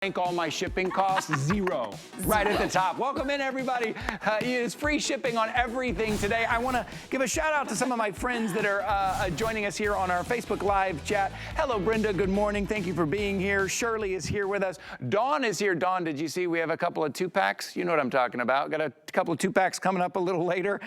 Rank all my shipping costs, zero. Right at the top. Welcome in, everybody. It's free shipping on everything today. I want to give a shout out to some of my friends that are joining us here on our Facebook Live chat. Hello, Brenda. Good morning. Thank you for being here. Shirley is here with us. Dawn is here. Dawn, did you see we have a couple of 2-packs? You know what I'm talking about. Got a couple of 2-packs coming up a little later.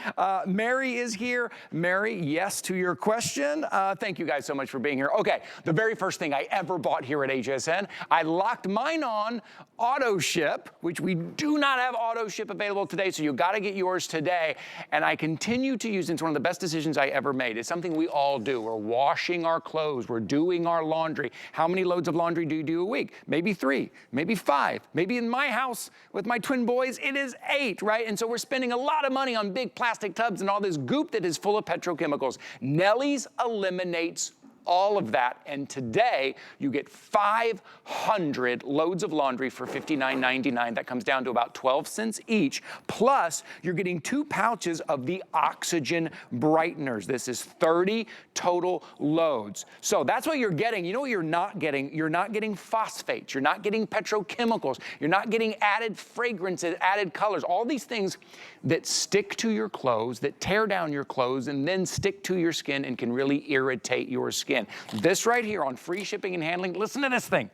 Mary is here. Mary, yes to your question. Thank you guys so much for being here. Okay, the very first thing I ever bought here at HSN, I locked mine on auto ship, which we do not have auto ship available today, so you got to get yours today. And I continue to use it. It's one of the best decisions I ever made. It's something we all do. We're washing our clothes. We're doing our laundry. How many loads of laundry do you do a week? Maybe 3, maybe 5. Maybe in my house with my twin boys, it is 8, right? And so we're spending a lot of money on big plastic tubs and all this goop that is full of petrochemicals. Nellie's eliminates all of that, and today you get 500 loads of laundry for $59.99. That comes down to about 12 cents each. Plus, you're getting 2 pouches of the oxygen brighteners. This is 30 total loads. So that's what you're getting. You know what you're not getting? You're not getting phosphates. You're not getting petrochemicals. You're not getting added fragrances, added colors, all these things that stick to your clothes, that tear down your clothes, and then stick to your skin and can really irritate your skin. This right here on free shipping and handling, listen to this thing.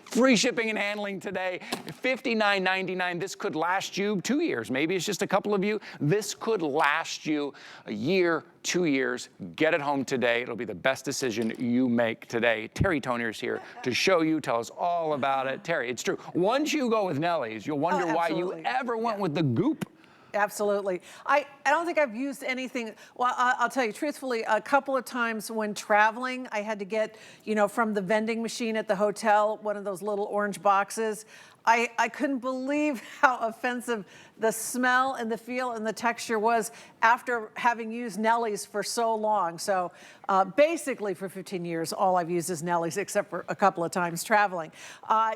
Free shipping and handling today, $59.99. This could last you 2 years. Maybe it's just a couple of you. This could last you a year, 2 years. Get it home today. It'll be the best decision you make today. Terry Tonier's here to show you, tell us all about it. Terry, it's true. Once you go with Nellie's, you'll wonder why you ever went with the goop. Absolutely. I don't think I've used anything. Well, I'll tell you truthfully, a couple of times when traveling, I had to get, you know, from the vending machine at the hotel, one of those little orange boxes. I couldn't believe how offensive the smell and the feel and the texture was after having used Nellie's for so long. So basically for 15 years, all I've used is Nellie's except for a couple of times traveling.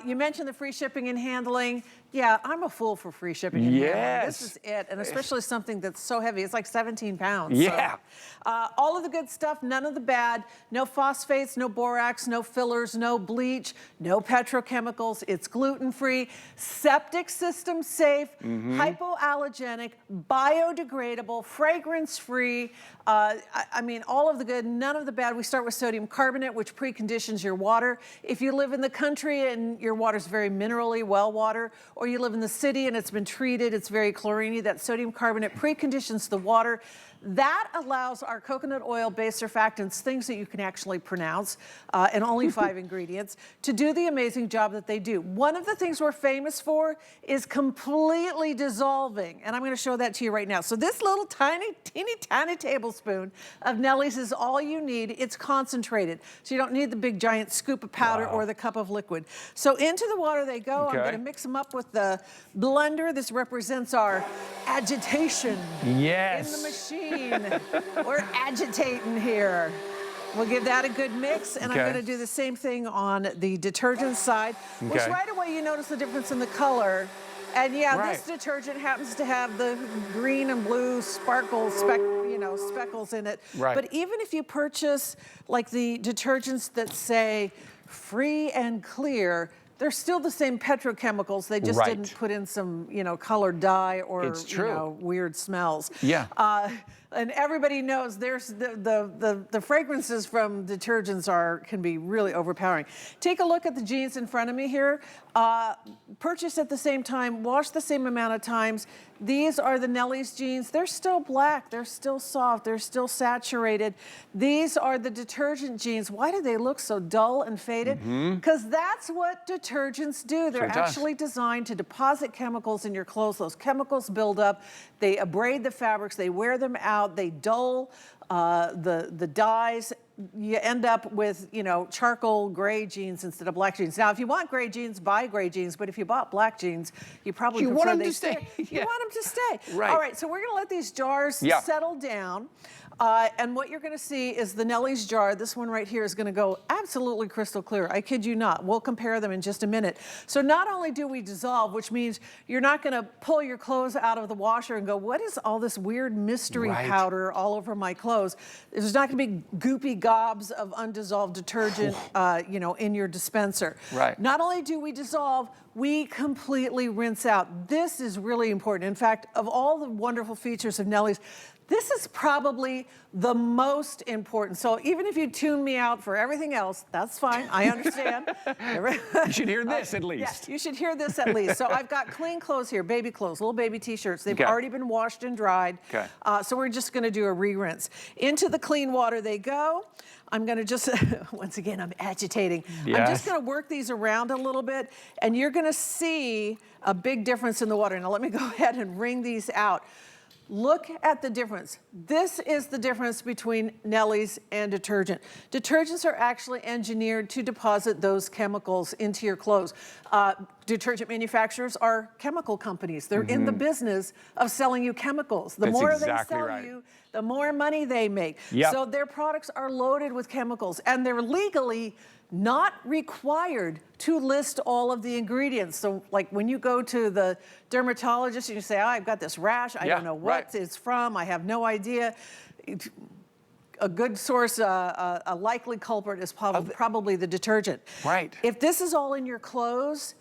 You mentioned the free shipping and handling. Yeah, I'm a fool for free shipping and handling. This is it, and especially something that's so heavy. It's like 17 pounds. Yeah. So, all of the good stuff, none of the bad. No phosphates, no borax, no fillers, no bleach, no petrochemicals. It's gluten-free, septic system safe, hypoallergenic, biodegradable, fragrance-free. I mean, all of the good, none of the bad. We start with sodium carbonate, which preconditions your water. If you live in the country and your water's very minerally, well water, or you live in the city and it's been treated, it's very chlorine, that sodium carbonate preconditions the water. That allows our coconut oil-based surfactants, things that you can actually pronounce, and only 5 ingredients, to do the amazing job that they do. One of the things we're famous for is completely dissolving, and I'm going to show that to you right now. So this little tiny, teeny tiny tablespoon of Nellie's is all you need. It's concentrated, so you don't need the big giant scoop of powder or the cup of liquid. So into the water they go. I'm going to mix them up with the blender. This represents our agitation in the machine. We're agitating here. We'll give that a good mix, and I'm going to do the same thing on the detergent side, which right away you notice the difference in the color. And yeah, this detergent happens to have the green and blue sparkle speckles in it. But even if you purchase like the detergents that say free and clear, they're still the same petrochemicals. They just didn't put in some, colored dye or weird smells. And everybody knows there's the fragrances from detergents can be really overpowering. Take a look at the jeans in front of me here. Purchase at the same time, wash the same amount of times. These are the Nellie's jeans. They're still black, they're still soft, they're still saturated. These are the detergent jeans. Why do they look so dull and faded? Because that's what detergents do. They're actually designed to deposit chemicals in your clothes. Those chemicals build up, they abrade the fabrics, they wear them out, they dull the dyes. You end up with, charcoal gray jeans instead of black jeans. Now, if you want gray jeans, buy gray jeans. But if you bought black jeans, you probably prefer they stay. You want them to stay. All right, so we're going to let these jars settle down. And what you're gonna see is the Nellie's jar. This one right here is gonna go absolutely crystal clear. I kid you not. We'll compare them in just a minute. So not only do we dissolve, which means you're not gonna pull your clothes out of the washer and go, what is all this weird mystery powder all over my clothes? There's not gonna be goopy gobs of undissolved detergent, you know, in your dispenser. Right. Not only do we dissolve, we completely rinse out. This is really important. In fact, of all the wonderful features of Nellie's, this is probably the most important. So even if you tune me out for everything else, that's fine. I understand. You should hear this at least. Yeah, you should hear this at least. So I've got clean clothes here, baby clothes, little baby t-shirts. They've already been washed and dried. Okay. So we're just gonna do a re-rinse. Into the clean water they go. I'm gonna just, once again, I'm agitating. Yes. I'm just gonna work these around a little bit, and you're gonna see a big difference in the water. Now let me go ahead and wring these out. Look at the difference. This is the difference between Nellie's and detergent. Detergents are actually engineered to deposit those chemicals into your clothes. Detergent manufacturers are chemical companies. They're in the business of selling you chemicals. The more they sell you, the more money they make. Yep. So their products are loaded with chemicals, and they're legally not required to list all of the ingredients. So like when you go to the dermatologist and you say, oh, I've got this rash, I don't know what it's from, I have no idea. A good source, a likely culprit is probably the detergent. Right. If this is all in your clothes,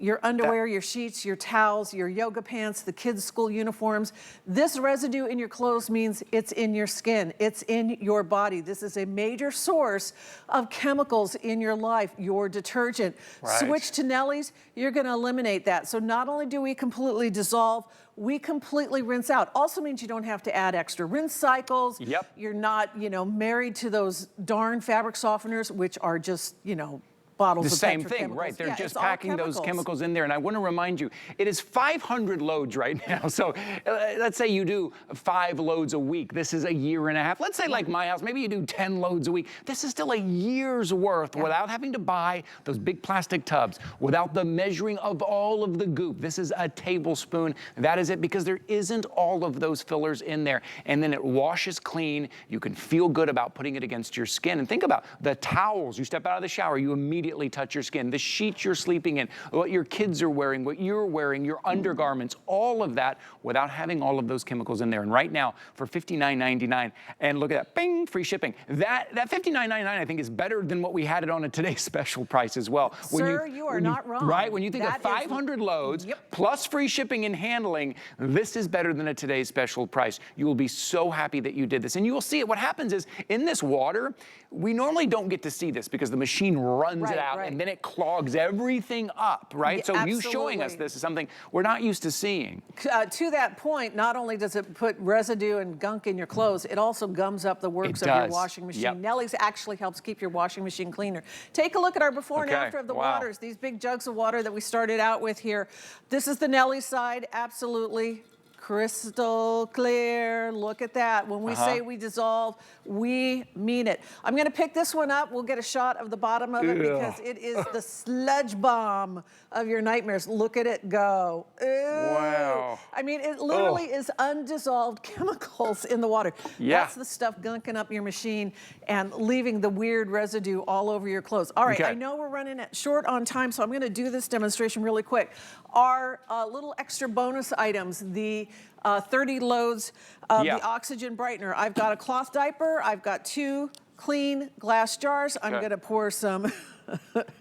your underwear, your sheets, your towels, your yoga pants, the kids' school uniforms. This residue in your clothes means it's in your skin, it's in your body. This is a major source of chemicals in your life, your detergent. Switch to Nellie's, you're gonna eliminate that. So not only do we completely dissolve, we completely rinse out. Also means you don't have to add extra rinse cycles. You're not, you know, married to those darn fabric softeners, which are just, you know, bottles the of same thing, right? They're just packing those chemicals in there. And I want to remind you, it is 500 loads right now. So let's say you do 5 loads a week. This is a year and a half. Let's say like my house, maybe you do 10 loads a week. This is still a year's worth without having to buy those big plastic tubs, without the measuring of all of the goop. This is a tablespoon. That is it, because there isn't all of those fillers in there. And then it washes clean. You can feel good about putting it against your skin. And think about the towels. You step out of the shower, you immediately touch your skin, the sheets you're sleeping in, what your kids are wearing, what you're wearing, your undergarments, all of that without having all of those chemicals in there. And right now for $59.99, and look at that, bing, free shipping. That $59.99 I think is better than what we had it on a today's special price as well. Sir, you are not wrong. Right, when you think of 500 loads plus free shipping and handling, this is better than a today's special price. You will be so happy that you did this. And you will see it. What happens is in this water, we normally don't get to see this because the machine runs it out and then it clogs everything up, right? So you showing us this is something we're not used to seeing. To that point, not only does it put residue and gunk in your clothes, it also gums up the works of your washing machine. Nellie's actually helps keep your washing machine cleaner. Take a look at our before and after of the waters. These big jugs of water that we started out with here. This is the Nellie side, absolutely crystal clear. Look at that. When we say we dissolve, we mean it. I'm gonna pick this one up. We'll get a shot of the bottom of it because it is the sludge bomb of your nightmares. Look at it go. Ew. Wow. I mean, it literally is undissolved chemicals in the water. That's the stuff gunking up your machine and leaving the weird residue all over your clothes. All right, I know we're running short on time, so I'm gonna do this demonstration really quick. Our little extra bonus items, the 30 loads of the Oxygen Brightener. I've got a cloth diaper. I've got 2 clean glass jars. I'm gonna pour some.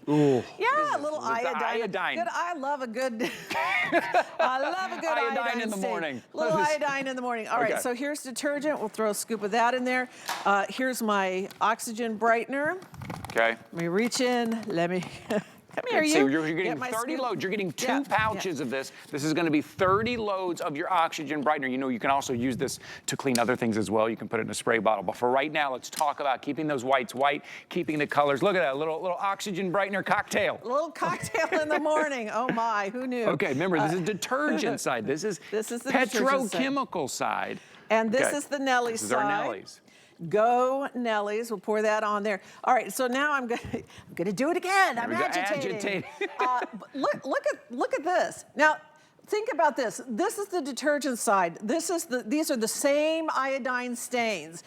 Yeah, a little iodine. Good, I love a good. I love a good iodine in the morning. Little iodine in the morning. All right, so here's detergent. We'll throw a scoop of that in there. Here's my Oxygen Brightener. Okay. Let me reach in. Let me. Come here, you're getting 30 loads. You're getting 2 pouches of this. This is going to be 30 loads of your Oxygen Brightener. You know, you can also use this to clean other things as well. You can put it in a spray bottle. But for right now, let's talk about keeping those whites white, keeping the colors. Look at that little Oxygen Brightener cocktail. A little cocktail in the morning. Oh my, who knew? Okay, remember this is detergent side. This is the petrochemical side. And this is the Nellie side. This is our Nellies. Go Nellie's. We'll pour that on there. All right, so now I'm gonna do it again. I'm agitating. Look at this. Now, think about this. This is the detergent side. These are the same iodine stains.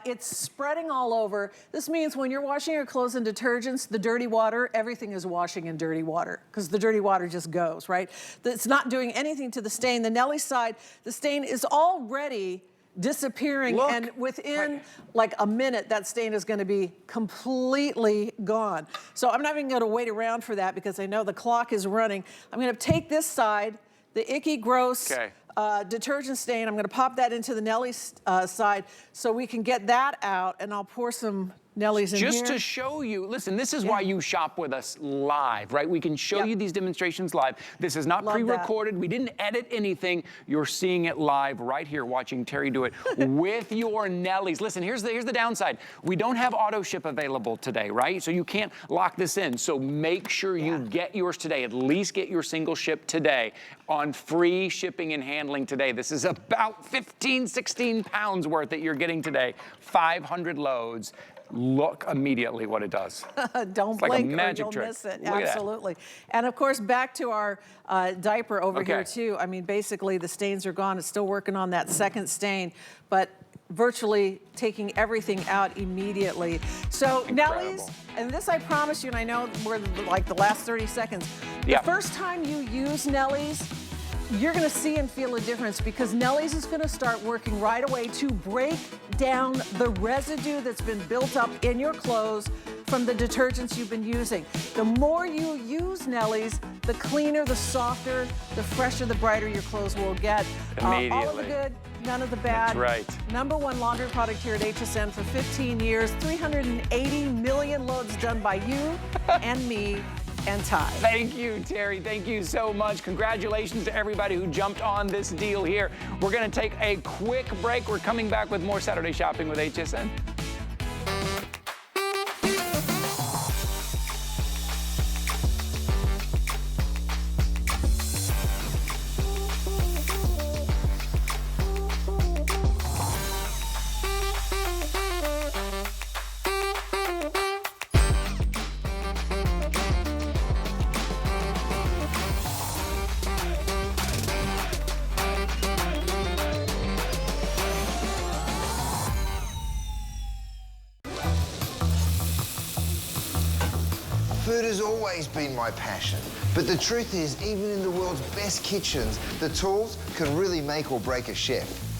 It's spreading all over. This means when you're washing your clothes in detergents, the dirty water, everything is washing in dirty water because the dirty water just goes, right? It's not doing anything to the stain. The Nellie side, the stain is already disappearing, and within like a minute, that stain is going to be completely gone. So I'm not even going to wait around for that because I know the clock is running. I'm going to take this side, the icky, gross detergent stain. I'm going to pop that into the Nellie side so we can get that out, and I'll pour some Nellie's in here. Just to show you, listen, this is why you shop with us live, right? We can show you these demonstrations live. This is not pre-recorded. We didn't edit anything. You're seeing it live right here, watching Terry do it with your Nellies. Listen, here's the downside. We don't have auto ship available today, right? So you can't lock this in. So make sure you get yours today. At least get your single ship today on free shipping and handling today. This is about 15, 16 pounds worth that you're getting today. 500 loads. Look immediately what it does. Don't blink or you'll miss it. Absolutely. And of course, back to our diaper over here too. I mean, basically the stains are gone. It's still working on that second stain, but virtually taking everything out immediately. So Nellie's, and this I promise you, and I know we're like the last 30 seconds. The first time you use Nellie's, you're going to see and feel a difference because Nellie's is going to start working right away to break down the residue that's been built up in your clothes from the detergents you've been using. The more you use Nellie's, the cleaner, the softer, the fresher, the brighter your clothes will get. All of the good, none of the bad. That's right. #1 laundry product here at HSN for 15 years, 380 million loads done by you and me and Ty. Thank you, Terry. Thank you so much. Congratulations to everybody who jumped on this deal here. We're going to take a quick break. We're coming back with more Saturday Shopping with HSN. Food has always been my passion, but the truth is, even in the world's best kitchens, the tools can really make or break a chef.